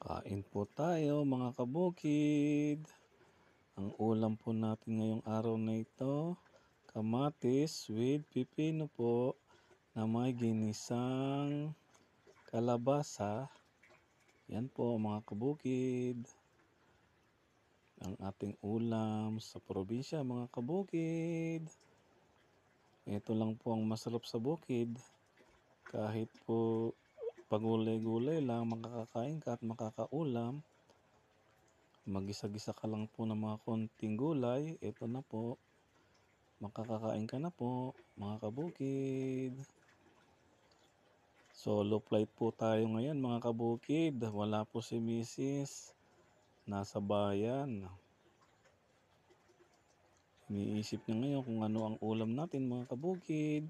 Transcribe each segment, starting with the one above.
Kain po tayo mga kabukid. Ang ulam po natin ngayong araw na ito, kamatis with pipino po na may ginisang kalabasa. Yan po mga kabukid. Ang ating ulam sa probinsya mga kabukid. Ito lang po ang masarap sa bukid. Kahit po pagulay-gulay lang makakakain ka at makakaulam. Magisa-gisa ka lang po ng mga konting gulay, ito na po, makakakain ka na po, mga kabukid. Solo flight po tayo ngayon, mga kabukid. Wala po si Mrs. Nasa bayan. Iniisip niya ngayon kung ano ang ulam natin, mga kabukid.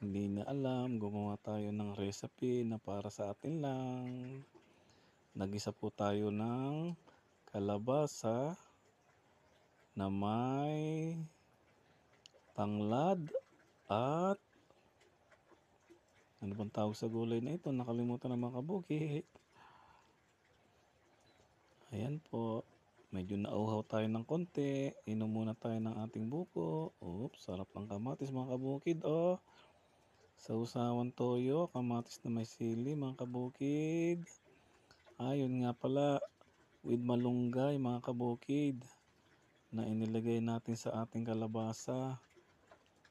Hindi niya alam, gumawa tayo ng recipe na para sa atin lang. Nagisa po tayo ng kalabasa na may tanglad at ano bang tawag sa gulay na ito? Nakalimutan na mga kabukid. Ayan po. Medyo nauhaw tayo ng konti. Inom muna tayo ng ating buko. Oops, sarap ng kamatis mga kabukid. Oh, sausawan toyo, kamatis na may sili mga kabukid. Ayun nga pala, with malunggay mga kabukid na inilagay natin sa ating kalabasa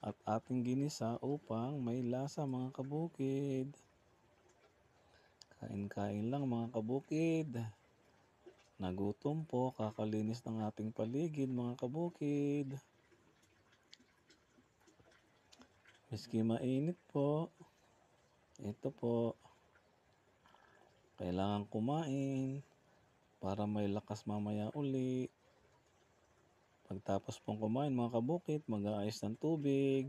at ating ginisa upang may lasa mga kabukid. Kain-kain lang mga kabukid. Nagutom po, kakalinis ng ating paligid mga kabukid. Miski mainit po, ito po, kailangan kumain para may lakas mamaya uli. Pagtapos pong kumain mga kabukid, mag-aayos ng tubig.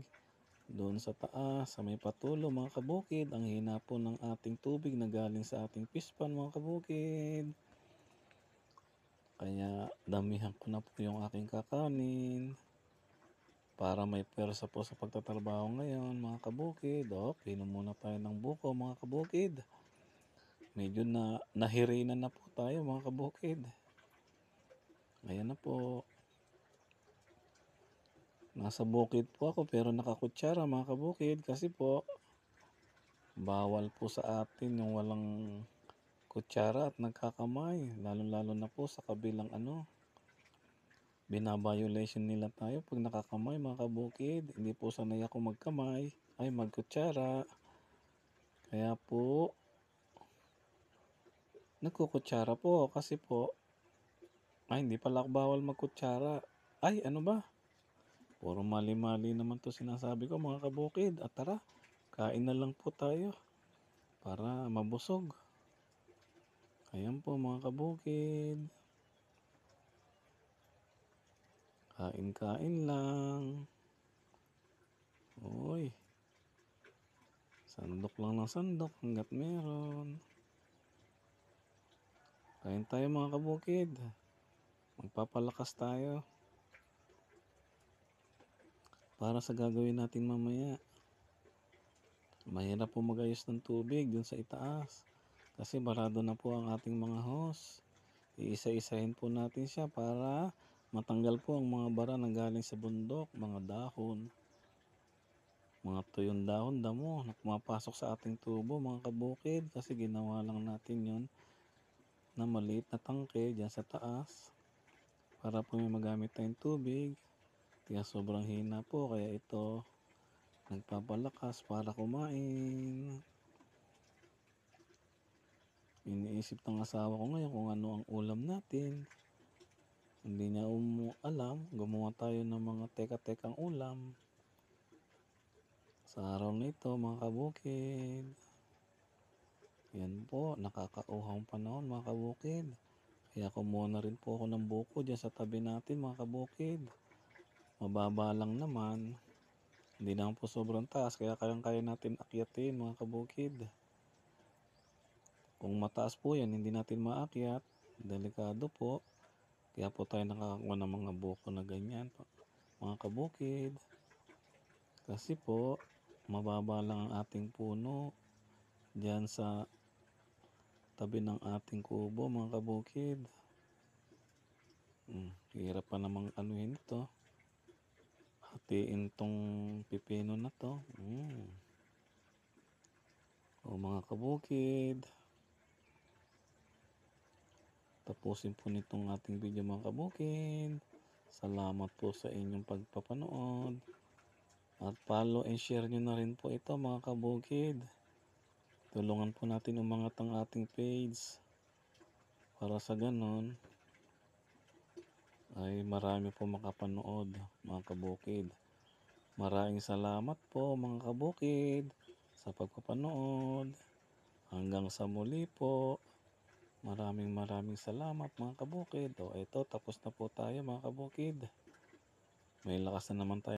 Doon sa taas, sa may patulo mga kabukid, ang hina po ng ating tubig na galing sa ating pispan mga kabukid. Kaya damihan ko na po yung aking kakanin para may persa po sa pagtatrabaho ngayon mga kabukid. Pinom muna tayo ng buko mga kabukid. Medyo nahirinan na po tayo mga kabukid. Ayan na po. Nasa bukid po ako pero nakakutsara mga kabukid kasi po bawal po sa atin yung walang kutsara at nagkakamay. Lalo-lalo na po sa kabilang binabiolation nila tayo pag nakakamay mga kabukid. Hindi po sanay ako magkamay, ay magkutsara. Kaya po, nagkukutsara po kasi po, ay hindi pala bawal magkutsara. Ay ano ba? Puro mali-mali naman to sinasabi ko mga kabukid. At tara, kain na lang po tayo para mabusog. Ayan po mga kabukid. Kain-kain lang. Uy, sandok lang ng sandok hanggat meron. Kain tayo mga kabukid. Magpapalakas tayo para sa gagawin natin mamaya. Mahirap po mag-ayos ng tubig dun sa itaas kasi barado na po ang ating mga hose. Iisa-isahin po natin siya para matanggal po ang mga bara na galing sa bundok, mga dahon, mga tuyong dahon, damo na pumapasok sa ating tubo mga kabukid kasi ginawa lang natin yon na maliit na tangke dyan sa taas para po may magamit tayong tubig. Kaya sobrang hina po kaya ito nagpapalakas para kumain. Iniisip ng asawa ko ngayon kung ano ang ulam natin. Hindi niya alam, gumawa tayo ng mga teka-tekang ulam. Sa araw na ito mga kabukid. Yan po, nakakauhang panahon mga kabukid. Kaya kumuha na rin po ako ng buko dyan sa tabi natin mga kabukid. Mababa lang naman. Hindi naman po sobrang taas kaya kayang-kaya natin akyatin mga kabukid. Kung mataas po yan, hindi natin maakyat. Delikado po. Kaya po tayo nakakakuha ng mga buko na ganyan mga kabukid. Kasi po, mababa lang ang ating puno dyan sa tabi ng ating kubo mga kabukid. Hirap pa namang anuhin ito. Hatiin tong pipino na to. O mga kabukid, tapusin po nitong ating video mga kabukid. Salamat po sa inyong pagpapanood. At follow and share nyo na rin po ito mga kabukid. Tulungan po natin umangat ang ating page. Para sa ganon ay marami po makapanood mga kabukid. Maraming salamat po mga kabukid sa pagpapanood. Hanggang sa muli po. Maraming salamat mga kabukid. O ito, tapos na po tayo mga kabukid. May lakas na naman tayo.